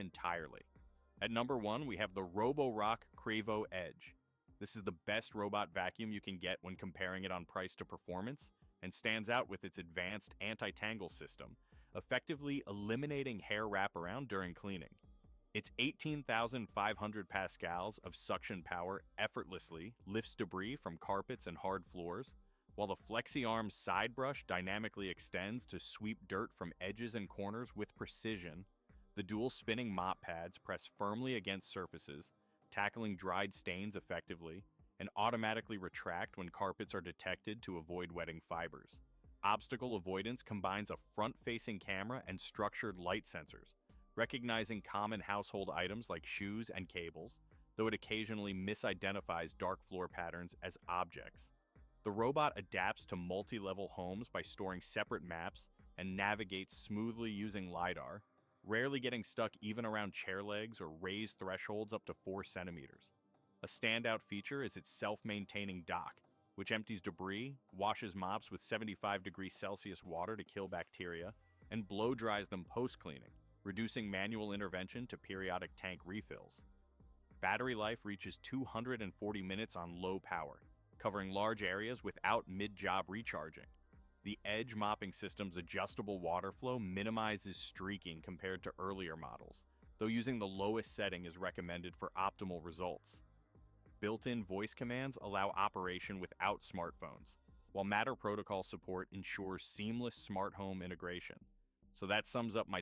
entirely. At number 1, we have the Roborock Qrevo Edge. This is the best robot vacuum you can get when comparing it on price to performance, and stands out with its advanced anti-tangle system, effectively eliminating hair wraparound during cleaning. Its 18,500 pascals of suction power effortlessly lifts debris from carpets and hard floors, while the FlexiArm side brush dynamically extends to sweep dirt from edges and corners with precision. The dual spinning mop pads press firmly against surfaces, tackling dried stains effectively, and automatically retract when carpets are detected to avoid wetting fibers. Obstacle avoidance combines a front-facing camera and structured light sensors, recognizing common household items like shoes and cables, though it occasionally misidentifies dark floor patterns as objects. The robot adapts to multi-level homes by storing separate maps and navigates smoothly using LiDAR, rarely getting stuck even around chair legs or raised thresholds up to 4 centimeters. A standout feature is its self-maintaining dock, which empties debris, washes mops with 75°C water to kill bacteria, and blow dries them post-cleaning, reducing manual intervention to periodic tank refills. Battery life reaches 240 minutes on low power, covering large areas without mid-job recharging. The Edge mopping system's adjustable water flow minimizes streaking compared to earlier models, though using the lowest setting is recommended for optimal results. Built-in voice commands allow operation without smartphones, while Matter protocol support ensures seamless smart home integration. So that sums up my